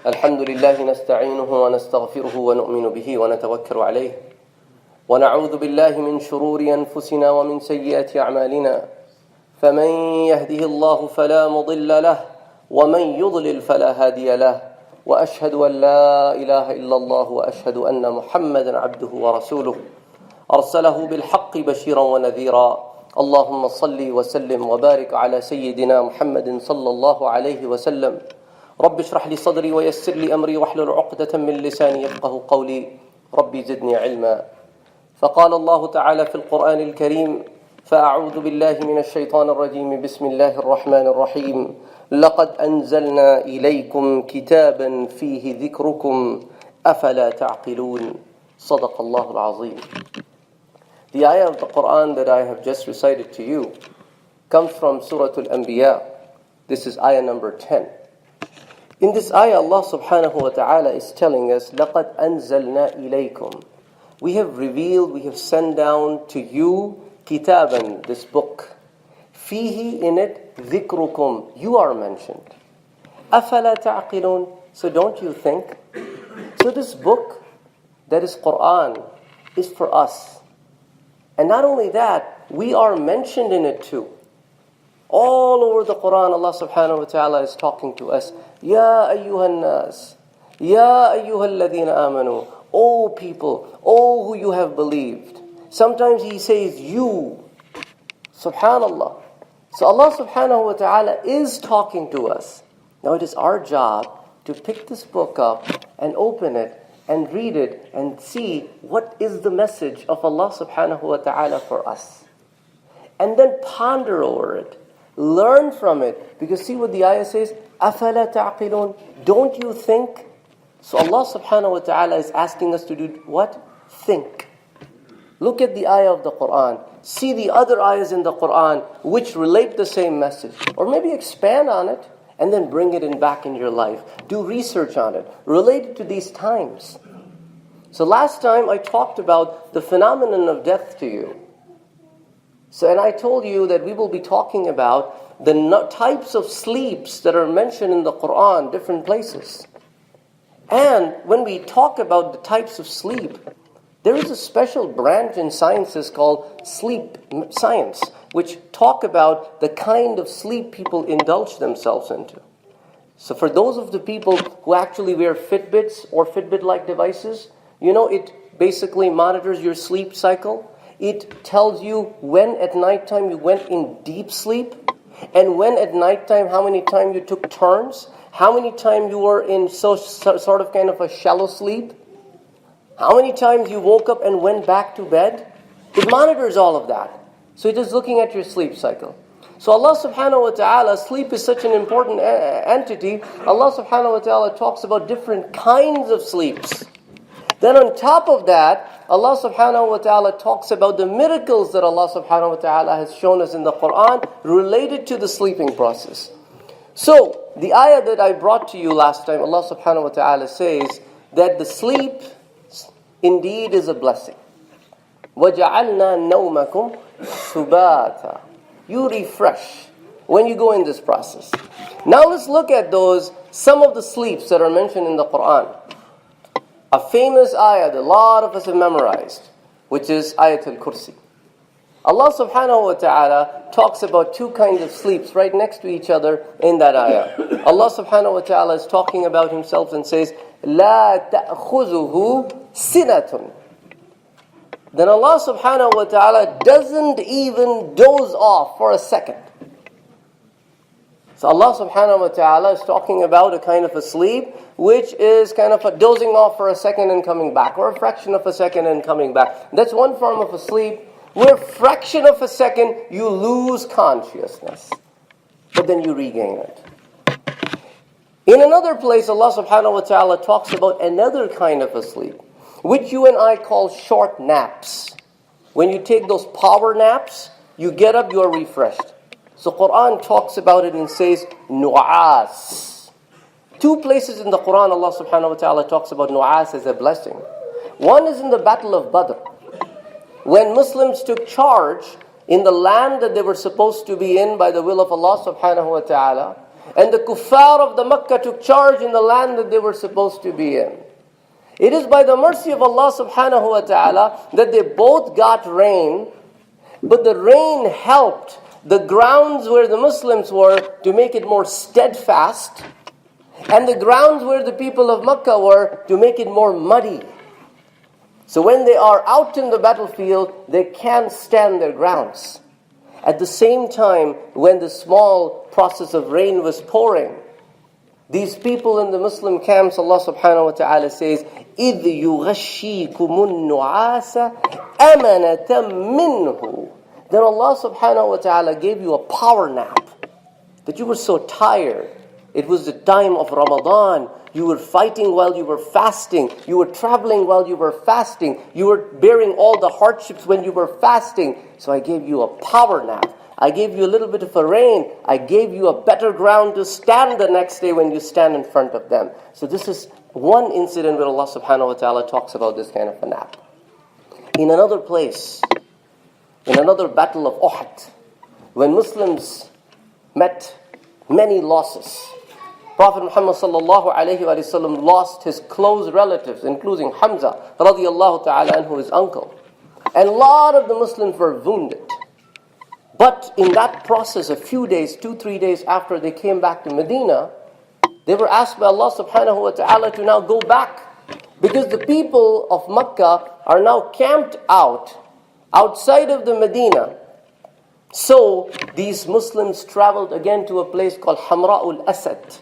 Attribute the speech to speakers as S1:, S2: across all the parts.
S1: الحمد لله نستعينه ونستغفره ونؤمن به ونتوكل عليه ونعوذ بالله من شرور أنفسنا ومن سيئات أعمالنا فمن يهده الله فلا مضل له ومن يضلل فلا هادي له وأشهد أن لا إله إلا الله وأشهد أن محمدا عبده ورسوله أرسله بالحق بشيرا ونذيرا اللهم صل وسلم وبارك على سيدنا محمد صلى الله عليه وسلم رب اشرح لي صدري ويسر لي أمري واحلل عقدة من لساني يفقه قولي ربي زدني علما فقال الله تعالى في القرآن الكريم فأعوذ بالله من الشيطان الرجيم بسم الله الرحمن الرحيم لقد أنزلنا إليكم كتابا فيه ذكركم أفلا تعقلون صدق الله العظيم. The ayah of the Quran that I have just recited to you comes from Surah Al-Anbiya. This is ayah number 10. In this ayah, Allah subhanahu wa ta'ala is telling us, لَقَدْ أَنزَلْنَا إِلَيْكُمْ We have revealed, we have sent down to you kitaban, this book. فِيهِ in it, ذِكْرُكُمْ You are mentioned. أَفَلَا تَعْقِلُونَ So don't you think? So this book, that is Quran, is for us. And not only that, we are mentioned in it too. All over the Quran, Allah subhanahu wa ta'ala is talking to us. Ya ayyuhan nas, Ya ayyuhal ladhina amanu. O people, O who you have believed. Sometimes He says you. Subhanallah. So Allah subhanahu wa ta'ala is talking to us. Now it is our job to pick this book up and open it and read it and see what is the message of Allah subhanahu wa ta'ala for us. And then ponder over it. Learn from it. Because see what the ayah says? أَفَلَا تَعْقِلُونَ Don't you think? So Allah subhanahu wa ta'ala is asking us to do what? Think. Look at the ayah of the Quran. See the other ayahs in the Quran which relate the same message. Or maybe expand on it and then bring it back in your life. Do research on it. Relate it to these times. So last time I talked about the phenomenon of death to you. And I told you that we will be talking about the types of sleeps that are mentioned in the Quran, different places. And when we talk about the types of sleep, there is a special branch in sciences called sleep science, which talk about the kind of sleep people indulge themselves into. So for those of the people who actually wear Fitbits or Fitbit-like devices, it basically monitors your sleep cycle. It tells you when at nighttime you went in deep sleep, and when at nighttime, how many times you took turns, how many times you were in sort of kind of a shallow sleep, how many times you woke up and went back to bed. It monitors all of that. So it is looking at your sleep cycle. So Allah subhanahu wa ta'ala, sleep is such an important entity. Allah subhanahu wa ta'ala talks about different kinds of sleeps. Then on top of that, Allah subhanahu wa ta'ala talks about the miracles that Allah subhanahu wa ta'ala has shown us in the Quran related to the sleeping process. So, the ayah that I brought to you last time, Allah subhanahu wa ta'ala says that the sleep indeed is a blessing. وَجَعَلْنَا نَوْمَكُمْ سُبَاتًا You refresh when you go in this process. Now let's look at some of the sleeps that are mentioned in the Quran. A famous ayah that a lot of us have memorized, which is Ayatul Kursi. Allah subhanahu wa ta'ala talks about two kinds of sleeps right next to each other in that ayah. Allah subhanahu wa ta'ala is talking about Himself and says, لَا تَأْخُذُهُ سِنَةٌ Then Allah subhanahu wa ta'ala doesn't even doze off for a second. So Allah subhanahu wa ta'ala is talking about a kind of a sleep which is kind of a dozing off for a second and coming back, or a fraction of a second and coming back. That's one form of a sleep where a fraction of a second you lose consciousness, but then you regain it. In another place, Allah subhanahu wa ta'ala talks about another kind of a sleep, which you and I call short naps. When you take those power naps, you get up, you are refreshed. So Quran talks about it and says, nu'as. Two places in the Quran, Allah subhanahu wa ta'ala talks about nu'as as a blessing. One is in the Battle of Badr. When Muslims took charge in the land that they were supposed to be in by the will of Allah subhanahu wa ta'ala, And the kuffar of the Makkah took charge in the land that they were supposed to be in. It is by the mercy of Allah subhanahu wa ta'ala that they both got rain, but the rain helped the grounds where the Muslims were to make it more steadfast, and the grounds where the people of Makkah were to make it more muddy. So when they are out in the battlefield, they can't stand their grounds. At the same time, when the small process of rain was pouring, these people in the Muslim camps, Allah subhanahu wa ta'ala says, إِذْ يُغَشِّيكُمُ النُّعَاسَ أَمَنَةً مِّنْهُ. Then Allah subhanahu wa ta'ala gave you a power nap, that you were so tired. It was the time of Ramadan. You were fighting while you were fasting. You were traveling while you were fasting. You were bearing all the hardships when you were fasting. So I gave you a power nap. I gave you a little bit of a rain. I gave you a better ground to stand the next day when you stand in front of them. So this is one incident where Allah subhanahu wa ta'ala talks about this kind of a nap. In another place, in another battle of Uhud, when Muslims met many losses, Prophet Muhammad sallallahu alayhi wa sallam lost his close relatives, including Hamza radiyallahu ta'ala anhu, his uncle. And a lot of the Muslims were wounded. But in that process, a few days, 2-3 days after they came back to Medina, they were asked by Allah subhanahu wa ta'ala to now go back. Because the people of Makkah are now camped outside of the Medina. So these Muslims traveled again to a place called Hamra'ul Asad.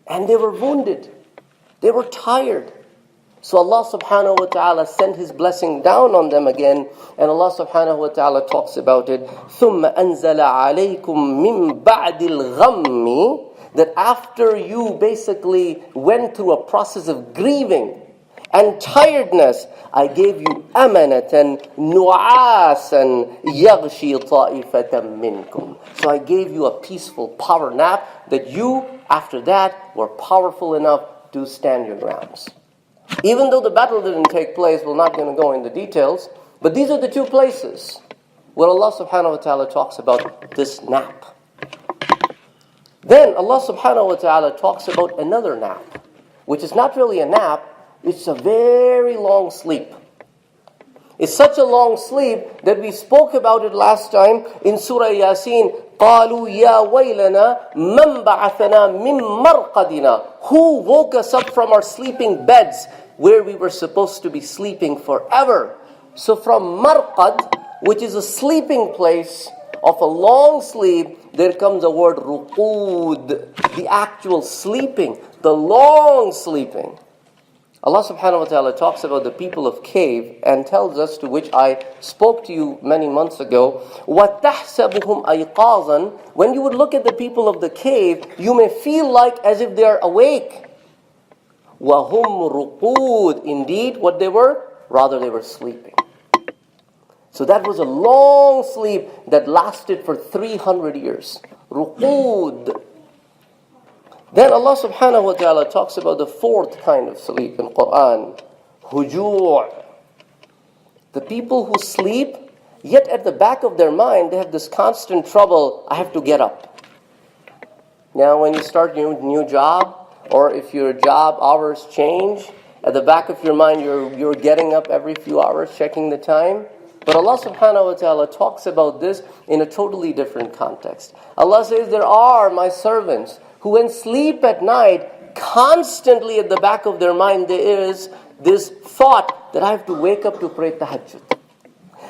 S1: And they were wounded. They were tired. So Allah subhanahu wa ta'ala sent His blessing down on them again. And Allah subhanahu wa ta'ala talks about it. ثُمَّ أَنزَلَ عَلَيْكُمْ مِنْ بَعْدِ الْغَمِّ. That after you basically went through a process of grieving and tiredness, I gave you أَمَنَةً نُعَاسًا يَغْشِي طَائِفَةً مِّنْكُمْ. So I gave you a peaceful power nap that you, after that, were powerful enough to stand your grounds. Even though the battle didn't take place, we're not going to go into details, but these are the two places where Allah subhanahu wa ta'ala talks about this nap. Then Allah subhanahu wa ta'ala talks about another nap, which is not really a nap, it's a very long sleep. It's such a long sleep that we spoke about it last time in Surah Yasin. قَالُوا يَا وَيْلَنَا مَنْ بَعَثَنَا مِنْ مَرْقَدِنَا. Who woke us up from our sleeping beds where we were supposed to be sleeping forever? So from marqad, which is a sleeping place of a long sleep, there comes a word ruqud, the actual sleeping, the long sleeping. Allah subhanahu wa ta'ala talks about the people of cave and tells us, to which I spoke to you many months ago, وَتَحْسَبُهُمْ أَيْقَاظًا. When you would look at the people of the cave, you may feel like as if they are awake. وَهُمْ رُقُودٌ. Indeed, what they were? Rather, they were sleeping. So that was a long sleep that lasted for 300 years. Ruqud. Then Allah subhanahu wa ta'ala talks about the fourth kind of sleep in Quran. Hujur. The people who sleep, yet at the back of their mind, they have this constant trouble, I have to get up. Now when you start your new job, or if your job hours change, at the back of your mind you're getting up every few hours, checking the time. But Allah subhanahu wa ta'ala talks about this in a totally different context. Allah says, there are my servants who when sleep at night, constantly at the back of their mind there is this thought that I have to wake up to pray tahajjud.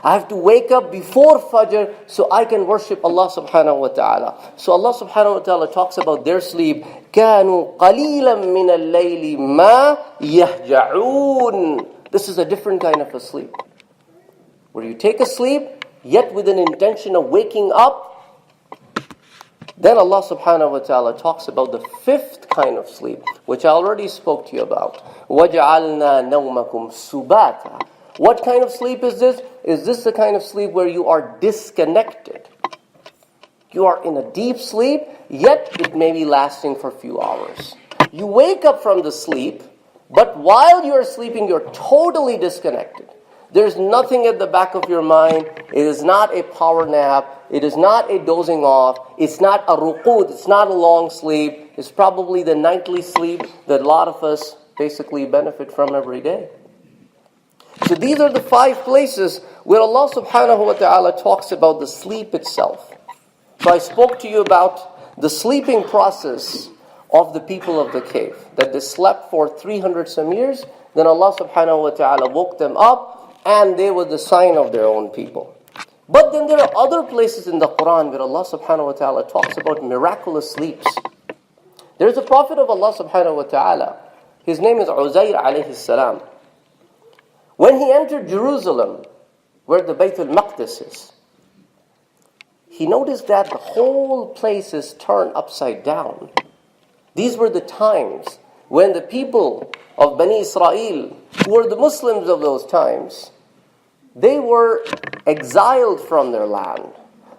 S1: I have to wake up before Fajr so I can worship Allah subhanahu wa ta'ala. So Allah subhanahu wa ta'ala talks about their sleep. كَانُوا قَلِيلًا مِنَ اللَّيْلِ مَا يَهْجَعُونَ. This is a different kind of a sleep, where you take a sleep, yet with an intention of waking up. Then Allah subhanahu wa ta'ala talks about the fifth kind of sleep, which I already spoke to you about. وَجَعَلْنَا نَوْمَكُمْ سُبَاتًا. What kind of sleep is this? Is this the kind of sleep where you are disconnected? You are in a deep sleep, yet it may be lasting for a few hours. You wake up from the sleep, but while you are sleeping, you're totally disconnected. There's nothing at the back of your mind. It is not a power nap. It is not a dozing off. It's not a ruqud. It's not a long sleep. It's probably the nightly sleep that a lot of us basically benefit from every day. So these are the 5 places where Allah subhanahu wa ta'ala talks about the sleep itself. So I spoke to you about the sleeping process of the people of the cave, that they slept for 300 some years, then Allah subhanahu wa ta'ala woke them up, and they were the sign of their own people. But then there are other places in the Quran where Allah subhanahu wa ta'ala talks about miraculous sleeps. There's a prophet of Allah subhanahu wa ta'ala. His name is Uzair alayhi salam. When he entered Jerusalem, where the Bayt al-Maqdis is, he noticed that the whole place is turned upside down. These were the times when the people of Bani Israel, who were the Muslims of those times, they were exiled from their land.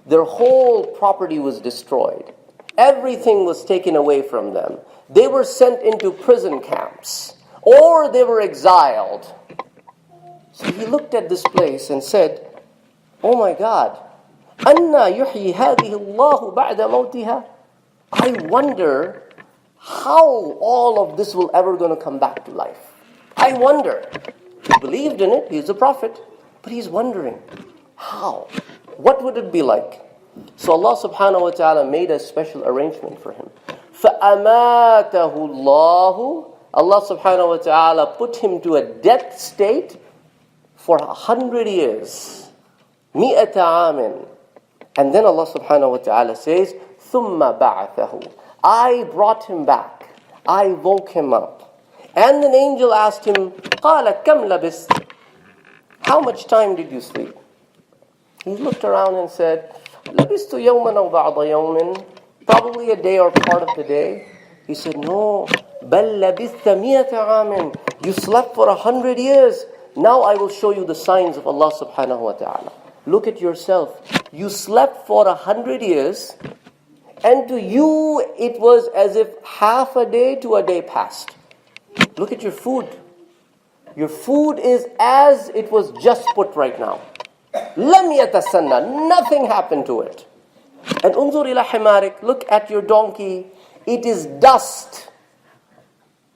S1: Their whole property was destroyed. Everything was taken away from them. They were sent into prison camps, or they were exiled. So he looked at this place and said, "Oh my God, أَنَّا يُحْيِي هَذِهِ اللَّهُ بَعْدَ مَوْتِهَا?" I wonder how all of this will ever going to come back to life. I wonder. He believed in it. He's a prophet. But he's wondering, how? What would it be like? So Allah subhanahu wa ta'ala made a special arrangement for him. فَأَمَاتَهُ اللَّهُ Allah subhanahu wa ta'ala put him to a death state for 100 years. مِئَةَ عَامٍ. And then Allah subhanahu wa ta'ala says, ثُمَّ بَعَثَهُ I brought him back. I woke him up. And an angel asked him, قَالَ كَمْ لَبِثْتَ How much time did you sleep? He looked around and said, لَبِثْتُ يَوْمًا أَوْ بَعْضَ يَوْمٍ Probably a day or part of the day. He said, no, بَلْ لَبِثْتَ مِئَةَ عَامٍ You slept for 100 years. Now I will show you the signs of Allah subhanahu wa ta'ala. Look at yourself. You slept for 100 years, and to you it was as if half a day to a day passed. Look at your food. Your food is as it was just put right now. لَمْ يَتَسَنَّى Nothing happened to it. And unzur ila himarik, look at your donkey. It is dust.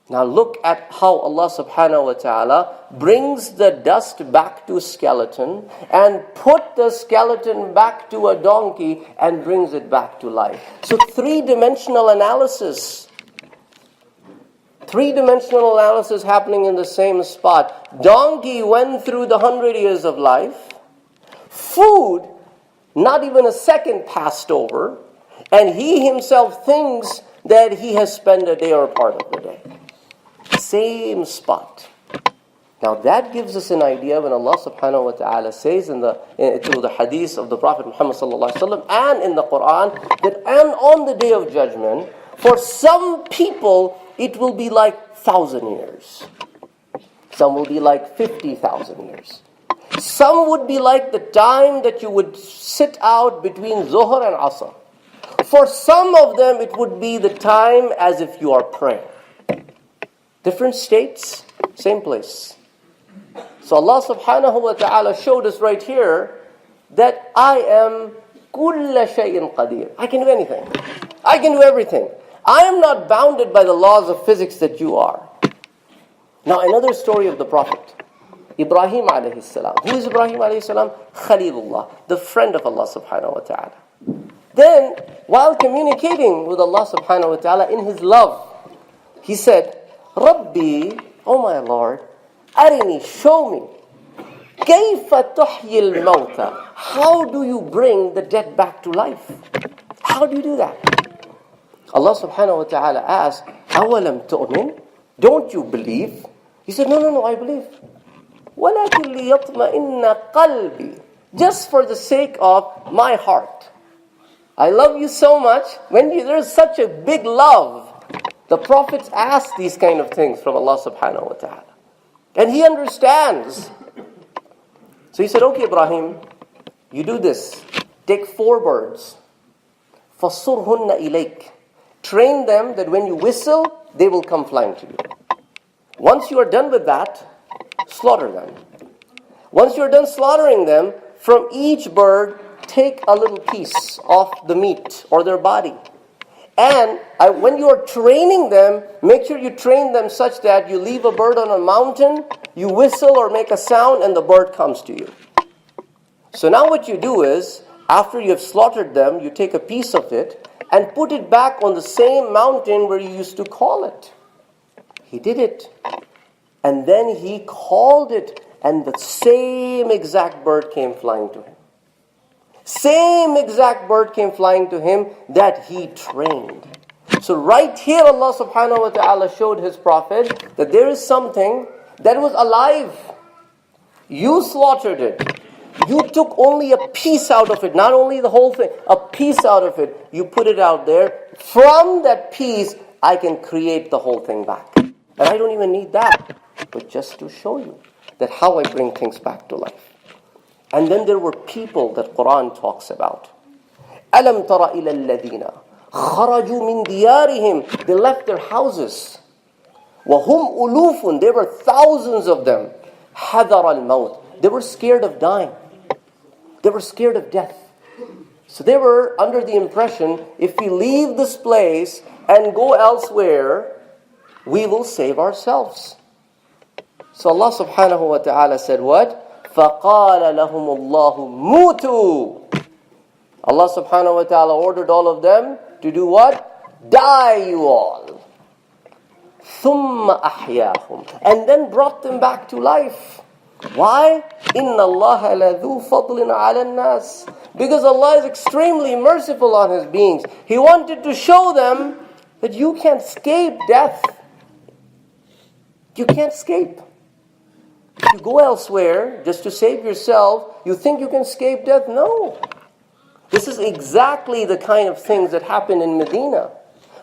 S1: Now look at how Allah subhanahu wa ta'ala brings the dust back to a skeleton and put the skeleton back to a donkey and brings it back to life. So three-dimensional analysis. Three-dimensional analysis happening in the same spot. Donkey went through the 100 years of life. Food, not even a second passed over. And he himself thinks that he has spent a day or part of the day. Same spot. Now that gives us an idea when Allah subhanahu wa ta'ala says through the hadith of the Prophet Muhammad sallallahu alaihi wasallam and in the Quran that and on the day of judgment, for some people it will be like 1,000 years. Some will be like 50,000 years. Some would be like the time that you would sit out between Zuhr and Asr. For some of them it would be the time as if you are praying. Different states, same place. So Allah subhanahu wa ta'ala showed us right here that I am kulla shay'in qadir. I can do anything. I can do everything. I am not bounded by the laws of physics that you are. Now another story of the Prophet. Ibrahim alayhi salam. Who is Ibrahim alayhi salam? Khalilullah, the friend of Allah subhanahu wa ta'ala. Then, while communicating with Allah subhanahu wa ta'ala in his love, he said, Rabbi, oh my Lord, arini, show me. Kayfa tuhyi al-mawta. How do you bring the dead back to life? How do you do that? Allah subhanahu wa ta'ala asked, awalam tu'min? Don't you believe? He said, no, I believe. وَلَكِنْ لِيَطْمَئِنَّ قَلْبِي. Just for the sake of my heart. I love you so much. When there's such a big love, the prophets ask these kind of things from Allah subhanahu wa ta'ala. And he understands. So he said, okay, Ibrahim, you do this. Take 4 birds. فَصُرْهُنَّ إِلَيْكَ. Train them that when you whistle, they will come flying to you. Once you are done with that, slaughter them. Once you're done slaughtering them, from each bird, take a little piece of the meat or their body. And when you are training them, make sure you train them such that you leave a bird on a mountain, you whistle or make a sound, and the bird comes to you. So now what you do is, after you have slaughtered them, you take a piece of it and put it back on the same mountain where you used to call it. He did it. And then he called it, and the same exact bird came flying to him. Same exact bird came flying to him that he trained. So right here Allah subhanahu wa ta'ala showed His Prophet that there is something that was alive. You slaughtered it. You took only a piece out of it, not only the whole thing, a piece out of it. You put it out there. From that piece, I can create the whole thing back. And I don't even need that, but just to show you that how I bring things back to life. And then there were people that Quran talks about. أَلَمْ تَرَ إِلَى الَّذِينَ خَرَجُوا مِنْ دِيَارِهِمْ. They left their houses. وَهُمْ أُلُوفٌ. There were thousands of them. حَذَرَ الْمَوْتِ. They were scared of dying. They were scared of death. So they were under the impression, if we leave this place and go elsewhere, we will save ourselves. So Allah subhanahu wa ta'ala said what? فَقَالَ لَهُمُ اللَّهُ مُوتُوا. Allah subhanahu wa ta'ala ordered all of them to do what? Die you all. ثُمَّ أَحْيَاهُمْ. And then brought them back to life. Why? إِنَّ اللَّهَ لَذُو فَضْلٍ عَلَى النَّاسِ. Because Allah is extremely merciful on His beings. He wanted to show them that you can't escape death. You can't escape. If you go elsewhere just to save yourself, you think you can escape death? No. This is exactly the kind of things that happened in Medina.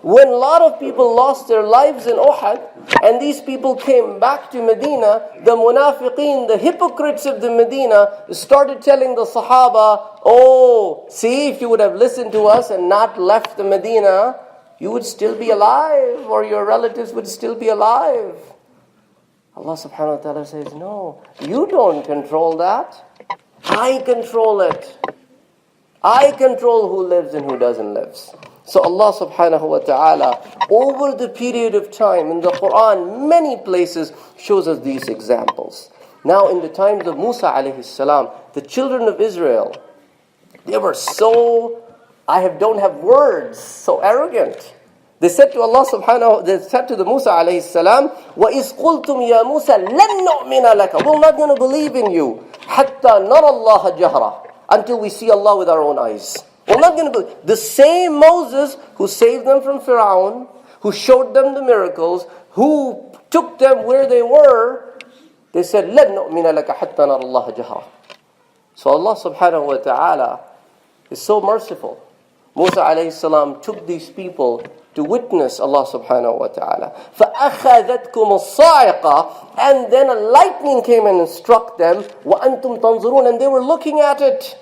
S1: When a lot of people lost their lives in Uhud, and these people came back to Medina, the munafiqeen, the hypocrites of the Medina, started telling the Sahaba, oh, see, if you would have listened to us and not left the Medina, you would still be alive, or your relatives would still be alive. Allah subhanahu wa ta'ala says, no, you don't control that. I control it. I control who lives and who doesn't live. So Allah subhanahu wa ta'ala, over the period of time in the Quran, many places shows us these examples. Now in the times of Musa alayhi salam, the children of Israel, they were so, don't have words, so arrogant. They said to Allah subhanahu, they said to the Musa alayhi salam, وَإِذْ قُلْتُمْ يَا مُوسَى لَن نُؤْمِنَ لَكَ. We're not going to believe in you. حَتَّى نَرَى اللَّهَ جَهْرًا. Until we see Allah with our own eyes. We're not going to believe. The same Moses who saved them from Fir'aun, who showed them the miracles, who took them where they were, they said, لَن نُؤْمِنَ لَكَ حَتَّى نَرَى اللَّهَ جَهْرًا. So Allah subhanahu wa ta'ala is so merciful. Musa alayhi salam took these people to witness Allah subhanahu wa ta'ala. فَأَخَذَتْكُمُ الصَّاعِقَةِ. And then a lightning came and struck them. وَأَنْتُمْ تَنْظُرُونَ. And they were looking at it.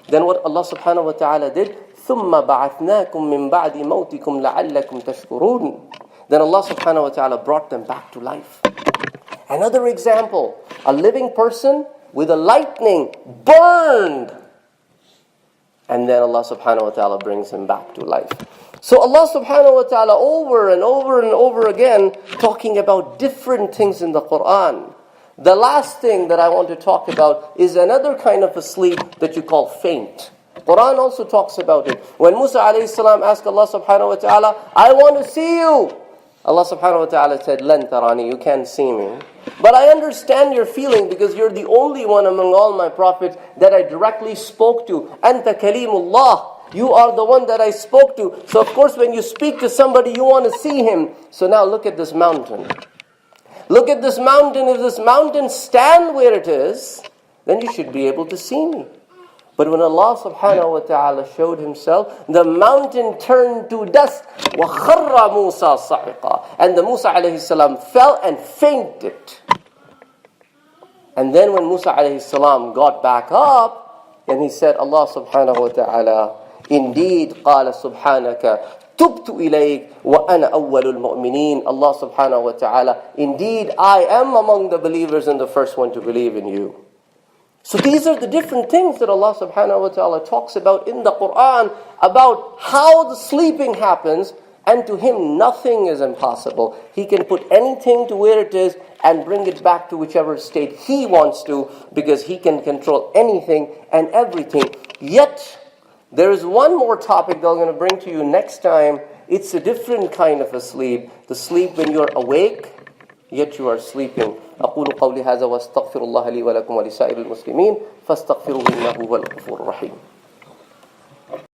S1: Then what Allah subhanahu wa ta'ala did? ثُمَّ بَعَثْنَاكُمْ مِنْ بَعْدِ مَوْتِكُمْ لَعَلَّكُمْ تَشْكُرُونَ. Then Allah subhanahu wa ta'ala brought them back to life. Another example. A living person with a lightning burned. And then Allah subhanahu wa ta'ala brings him back to life. So Allah subhanahu wa ta'ala over and over and over again talking about different things in the Quran. The last thing that I want to talk about is another kind of a sleep that you call faint. Quran also talks about it. When Musa alayhi salam asked Allah subhanahu wa ta'ala, I want to see you. Allah subhanahu wa ta'ala said, لَن تَرَانِي. You can't see me. But I understand your feeling because you're the only one among all my prophets that I directly spoke to. أَنْتَ كَلِيمُ اللَّهِ. You are the one that I spoke to. So of course when you speak to somebody, you want to see him. So now look at this mountain. Look at this mountain. If this mountain stand where it is, then you should be able to see me. But when Allah subhanahu wa ta'ala showed Himself, the mountain turned to dust. وَخَرَّ مُوسَى صَعِقًا. And the Musa alayhi salam fell and fainted. And then when Musa alayhi salam got back up, then he said, Allah subhanahu wa ta'ala, indeed, قَالَ سُبْحَانَكَ تُبْتُ إِلَيْكَ وَأَنَا أَوَّلُ الْمُؤْمِنِينَ. Allah subhanahu wa ta'ala, indeed, I am among the believers and the first one to believe in you. So these are the different things that Allah subhanahu wa ta'ala talks about in the Quran, about how the sleeping happens, and to Him nothing is impossible. He can put anything to where it is and bring it back to whichever state He wants to, because He can control anything and everything. Yet, there is one more topic that I'm going to bring to you next time. It's a different kind of a sleep. The sleep when you're awake, yet you are sleeping. أقول قولي هذا واستغفر الله لي ولكم ولسائر المسلمين فاستغفروه إنه هو الغفور الرحيم.